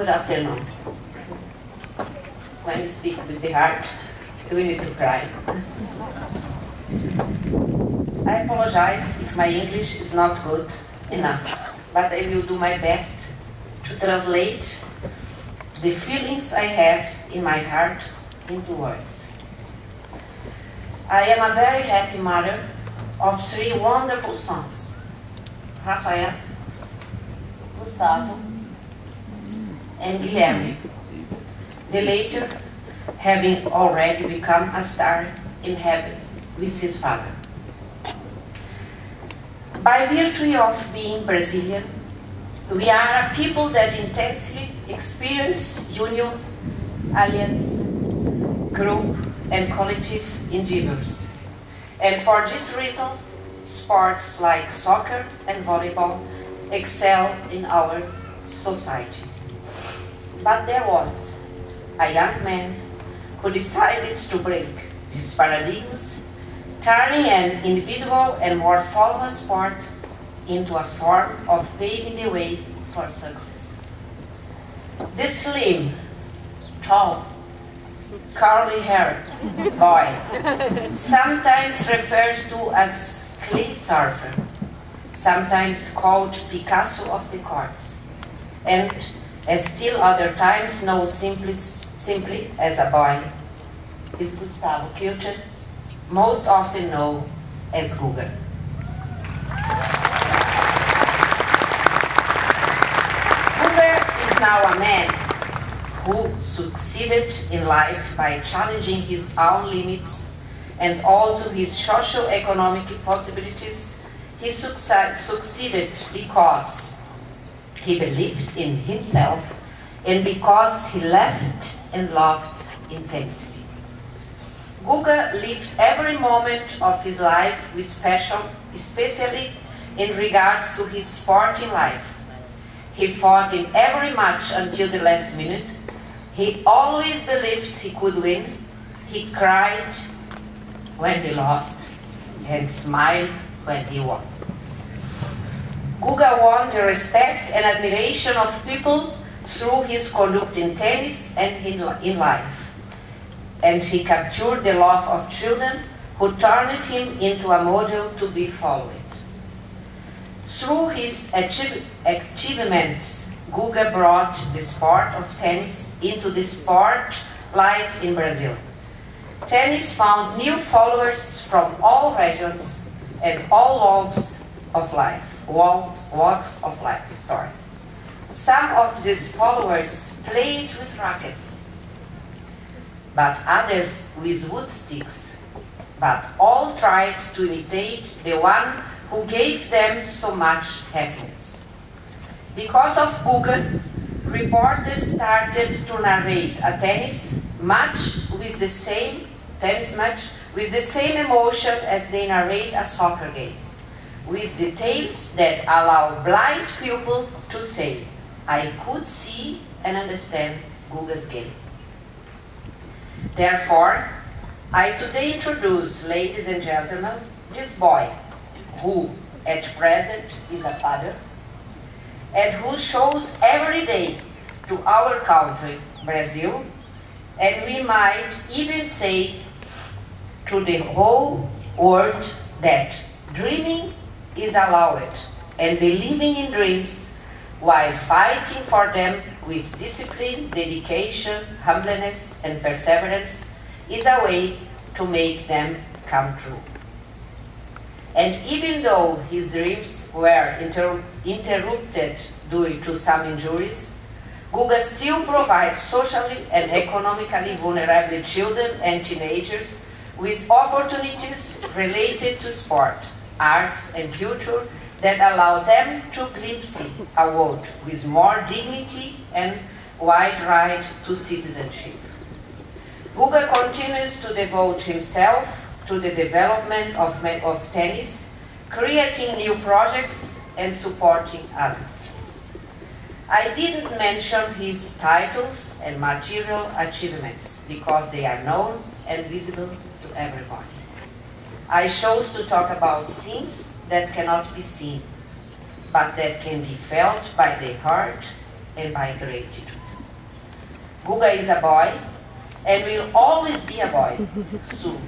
Good afternoon. When you speak with the heart, we need to cry. I apologize if my English is not good enough, but I will do my best to translate the feelings I have in my heart into words. I am a very happy mother of 3 wonderful sons, Rafael, Gustavo, and Guilherme, the later having already become a star in heaven with his father. By virtue of being Brazilian, we are a people that intensely experience union, alliance, group, and collective endeavors. And for this reason, sports like soccer and volleyball excel in our society. But there was a young man who decided to break these paradigms, turning an individual and more formal sport into a form of paving the way for success. The slim, tall, curly-haired boy, sometimes referred to as clay surfer, sometimes called Picasso of the courts, and as still other times known simply as a boy, is Gustavo Kuerten, most often known as Guga. Guga is now a man who succeeded in life by challenging his own limits and also his socio-economic possibilities. He succeeded because he believed in himself and because he laughed and loved intensely. Guga lived every moment of his life with passion, especially in regards to his sporting life. He fought in every match until the last minute. He always believed he could win. He cried when he lost and smiled when he won. Guga won the respect and admiration of people through his conduct in tennis and in life. And he captured the love of children who turned him into a model to be followed. Through his achievements, Guga brought the sport of tennis into the spotlight in Brazil. Tennis found new followers from all regions and all walks of life. Some of these followers played with rackets, but others with wood sticks, but all tried to imitate the one who gave them so much happiness. Because of Guga, reporters started to narrate a tennis match with the same emotion as they narrate a soccer game, with details that allow blind people to say, "I could see and understand Guga's game." Therefore, I today introduce, ladies and gentlemen, this boy, who at present is a father, and who shows every day to our country, Brazil, and we might even say to the whole world that dreaming is allowed, and believing in dreams while fighting for them with discipline, dedication, humbleness, and perseverance is a way to make them come true. And even though his dreams were interrupted due to some injuries, Guga still provides socially and economically vulnerable children and teenagers with opportunities related to sports, arts, and culture that allow them to glimpse a world with more dignity and wide right to citizenship. Guga continues to devote himself to the development of tennis, creating new projects and supporting others. I didn't mention his titles and material achievements because they are known and visible to everybody. I chose to talk about things that cannot be seen, but that can be felt by the heart and by gratitude. Guga is a boy, and will always be a boy, soon,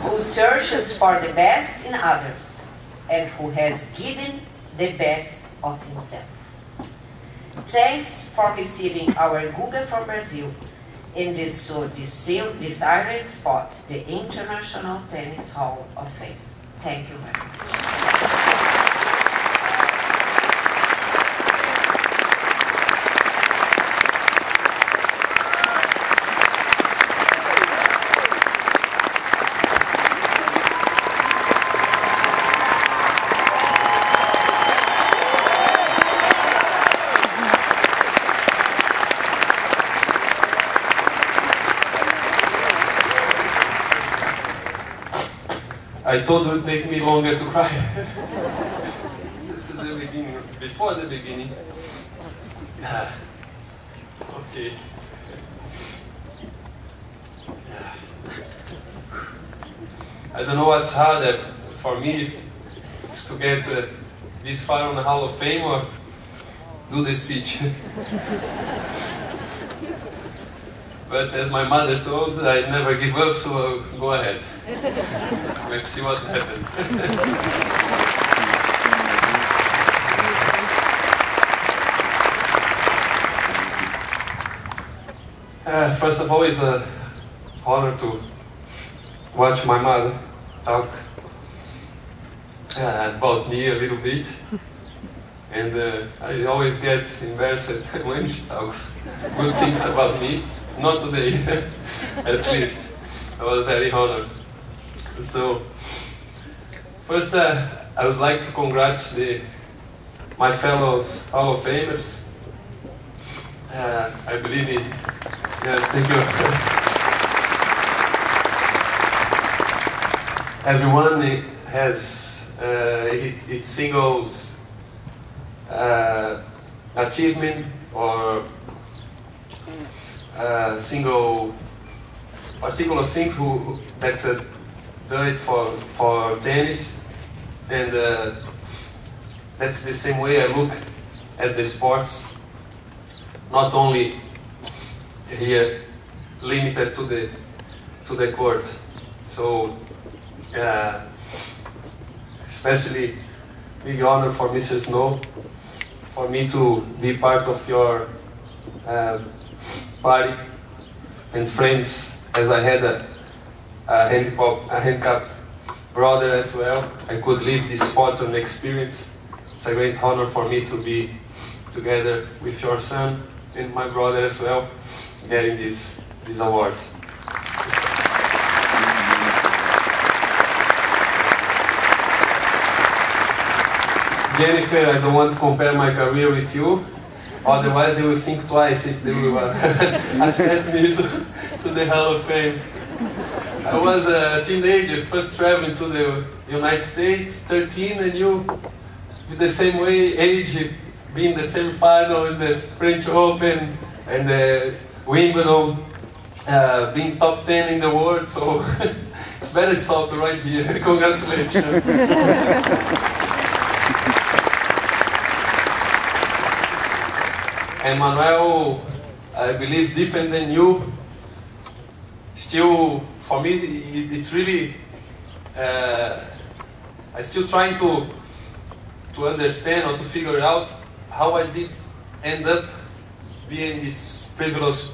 who searches for the best in others, and who has given the best of himself. Thanks for receiving our Guga from Brazil in this so desired spot, the International Tennis Hall of Fame. Thank you very much. I thought it would take me longer to cry. The beginning, before the beginning. Yeah. Okay. Yeah. I don't know what's harder for me, is to get this far on the Hall of Fame or do the speech. But as my mother told, I never give up, so I'll go ahead. Let's see what happens. First of all, it's an honor to watch my mother talk about me a little bit. And I always get embarrassed when she talks good things about me. Not today, at least. I was very honored. So, first I would like to congratulate my fellow Hall of Famers. I believe it. Yes, thank you. Everyone has its singles achievement or single particular things that do it for tennis, and that's the same way I look at the sports. Not only here limited to the court. So especially big honor for Mrs. Snow for me to be part of your party and friends, as I had a handicapped brother as well. I could live this fortunate experience. It's a great honor for me to be together with your son and my brother as well, getting this award. Jennifer, I don't want to compare my career with you, otherwise they will think twice if they will accept me to the Hall of Fame. I was a teenager, first traveling to the United States, 13, and you, with the same age, being the semi-final in the French Open and the Wimbledon, being top 10 in the world, so it's better stop right here. Congratulations. And Manuel, I believe different than you. Still, for me, it's really, I still trying to understand or to figure out how I did end up being in this privileged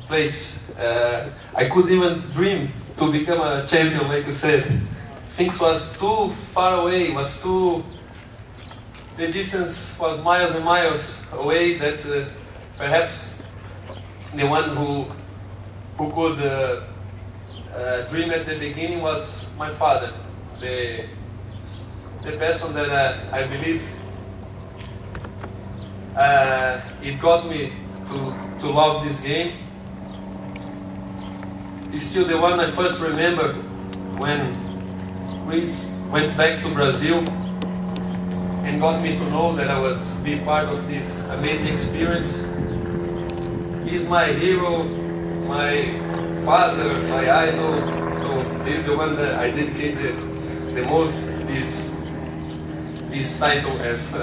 place. I couldn't even dream to become a champion, like you said. Things was too far away, the distance was miles and miles away, that perhaps the one who could dream at the beginning was my father, the person that I believe it got me to love this game. He's still the one I first remember when Chris went back to Brazil and got me to know that I was be part of this amazing experience. He's my hero, my father, my idol, so he's the one that I dedicated the most this title, as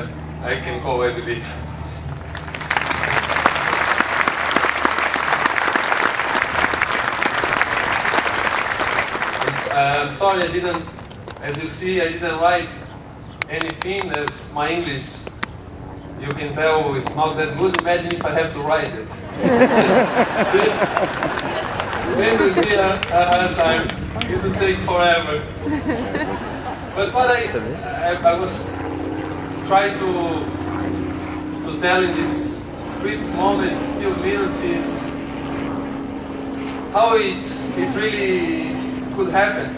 I can call, I believe. I'm sorry I didn't, as you see, I didn't write anything, as my English, you can tell, is not that good. Imagine if I have to write it. Then it would be a hard time. It would take forever. But what I was trying to tell in this brief moment, few minutes, it's how it really could happen.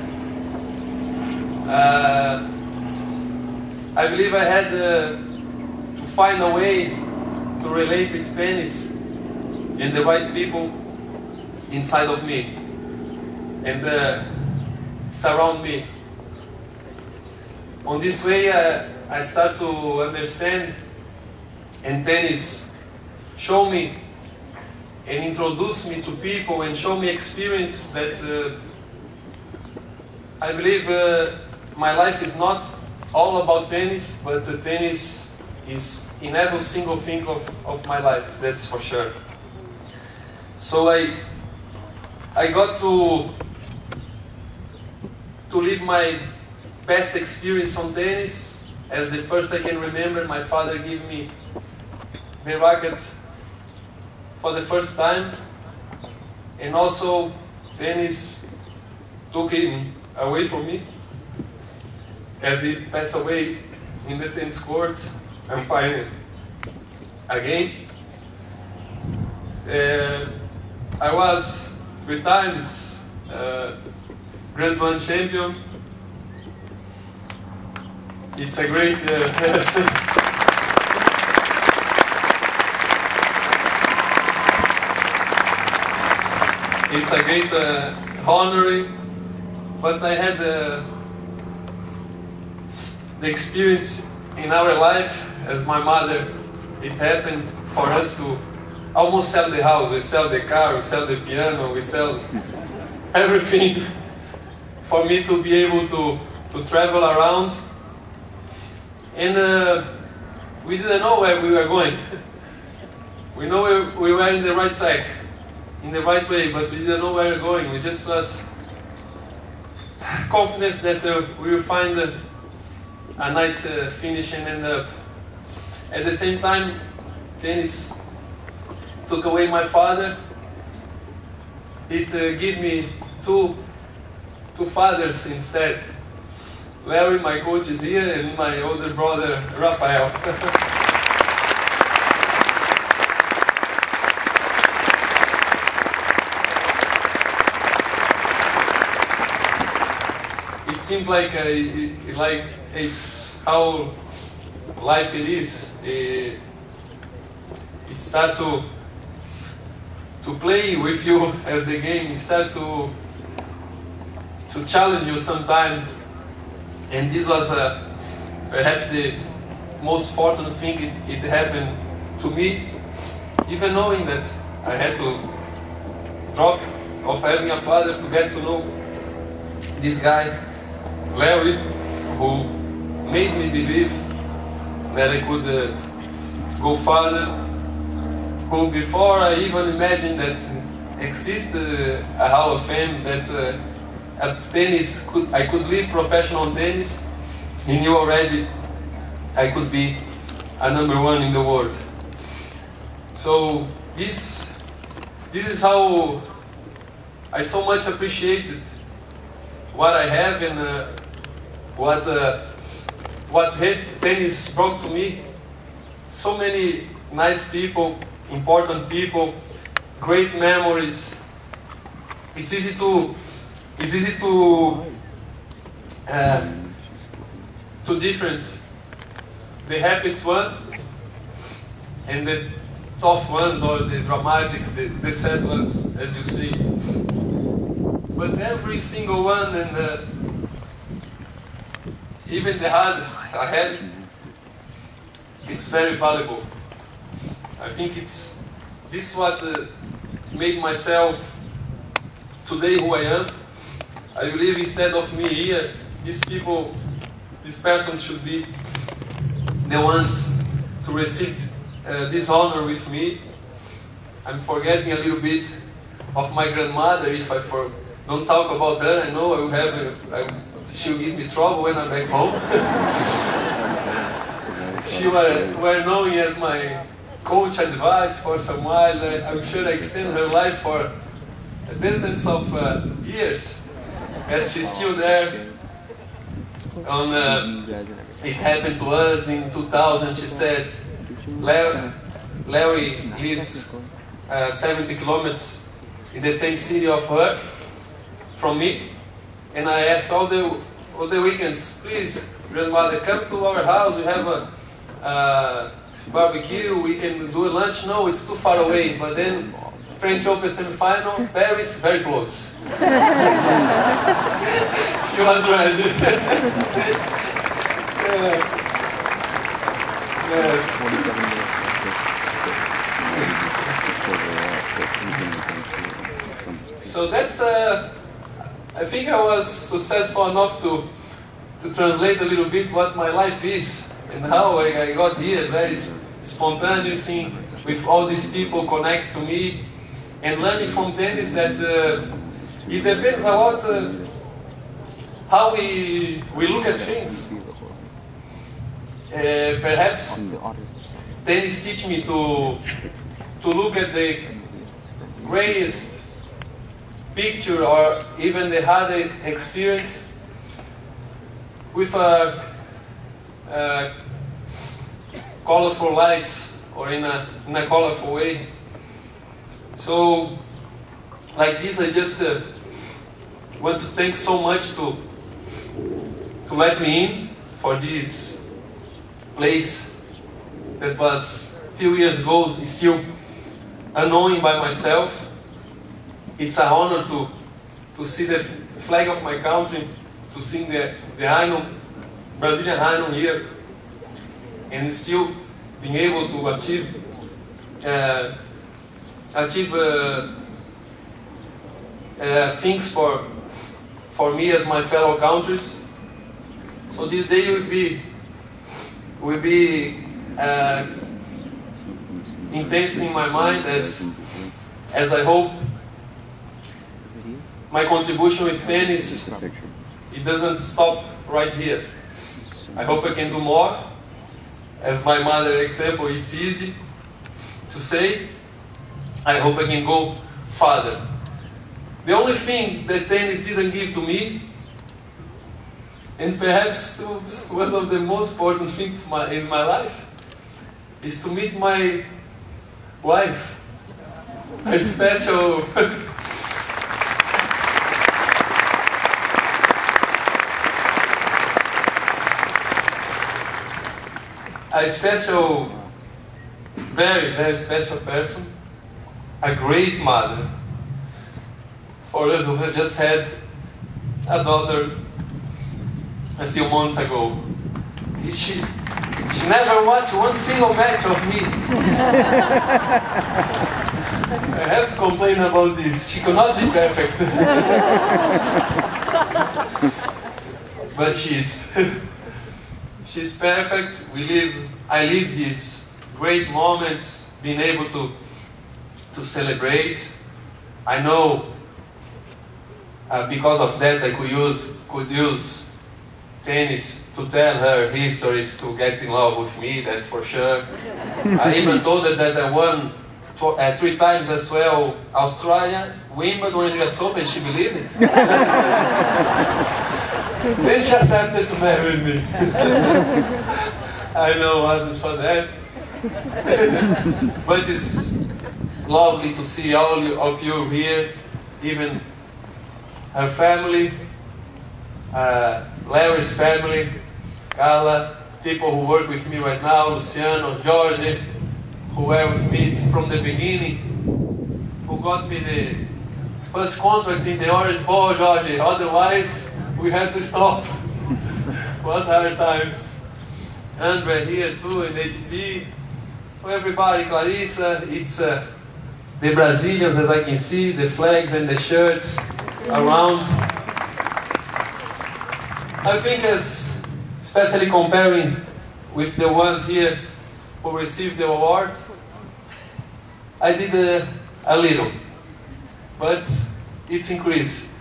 I believe I had to find a way to relate with tennis and the right people inside of me and surround me. On this way, I start to understand, and tennis show me and introduce me to people and show me experience that I believe my life is not all about tennis, but tennis is in every single thing of my life, that's for sure. So I got to live my best experience on tennis. As the first I can remember, my father gave me the racket for the first time, and also tennis took him away from me as he passed away in the tennis court, umpiring a game. I was 3 times Grand Slam champion. It's a great it's a great honor, but I had the experience in our life as my mother. It happened for us to almost sell the house. We sell the car, we sell the piano, we sell everything for me to be able to travel around. And we didn't know where we were going. We know we were in the right track, in the right way, but we didn't know where we were going. We just was confident that we will find a nice finish and end up. At the same time, tennis took away my father. It gave me two fathers instead. Larry, my coach, is here, and my older brother, Rafael. It seems like it's how life it is. It starts to play with you as the game. It starts to challenge you sometime. And this was perhaps the most fortunate thing it happened to me, even knowing that I had to drop off having a father to get to know this guy, Larry, who made me believe that I could go farther, who before I even imagined that existed a Hall of Fame, that I could live professional tennis. He knew already I could be a #1 in the world. So this is how I so much appreciated what I have and what tennis brought to me. So many nice people, important people, great memories. It's easy to difference the happiest one and the tough ones, or the dramatics, the sad ones, as you see. But every single one, and even the hardest I had, it's very valuable. I think this is what made myself today who I am. I believe instead of me here, this person should be the ones to receive this honor with me. I'm forgetting a little bit of my grandmother, if don't talk about her. I know I will have she'll give me trouble when I'm back home. She were known as my coach advice for some while. I'm sure I extend her life for dozens of years, as she's still there. It happened to us in 2000. She said, Larry lives 70 kilometers in the same city of her from me, and I asked all the weekends, please, grandmother, come to our house. We have a barbecue. We can do a lunch. No, it's too far away. But then French Open semi-final, Paris, very close. She was right. Yes. So that's, I think I was successful enough to translate a little bit what my life is and how I got here, very spontaneous with all these people connect to me, and learning from tennis that it depends a lot how we look at things. Perhaps tennis teach me to look at the greatest picture or even the harder experience with a colorful lights or in a colorful way. So, like this, I just want to thank so much to let me in for this place that was a few years ago still unknown by myself. It's an honor to see the flag of my country, to sing the hymn, Brazilian hymn here, and still being able to achieve things for me as my fellow countries. So this day will be intense in my mind as I hope my contribution with tennis, it doesn't stop right here. I hope I can do more. As my mother example, it's easy to say. I hope I can go farther. The only thing that tennis didn't give to me, and perhaps one of the most important things in my life, is to meet my wife. A special very, very special person, a great mother. For us who just had a daughter a few months ago. She never watched one single match of me. I have to complain about this. She could not be perfect. But she's perfect. I live this great moment, being able to celebrate. I know because of that I could use tennis to tell her histories, to get in love with me, that's for sure. I even told her that I won 3 times as well, Australia, Wimbledon and US Open, she believed it. Then she accepted to marry me. I know it wasn't for that. But it's lovely to see all of you here, even her family, Larry's family, Carla, people who work with me right now, Luciano, Jorge, who were with me from the beginning, who got me the first contract in the Orange Ball, Jorge. Otherwise, we had to stop. It was hard times. Andre here too, in ATP. So everybody, Clarissa, it's the Brazilians, as I can see, the flags and the shirts around. I think especially comparing with the ones here who received the award, I did a little, but it's increased.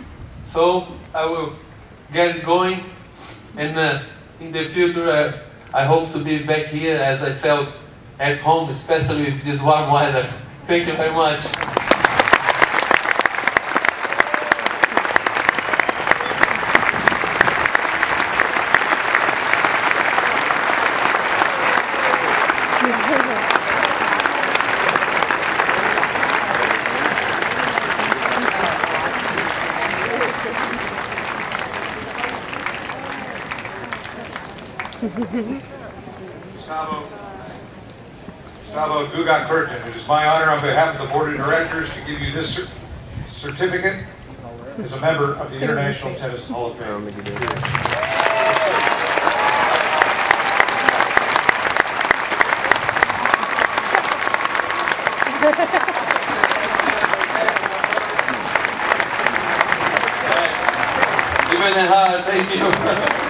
So I will get it going, and in the future I hope to be back here as I felt at home, especially with this warm weather. Thank you very much. Gustavo, Guga, Kuerten, it is my honor on behalf of the Board of Directors to give you this certificate as a member of the International Tennis Hall of Fame. Even a heart, thank you.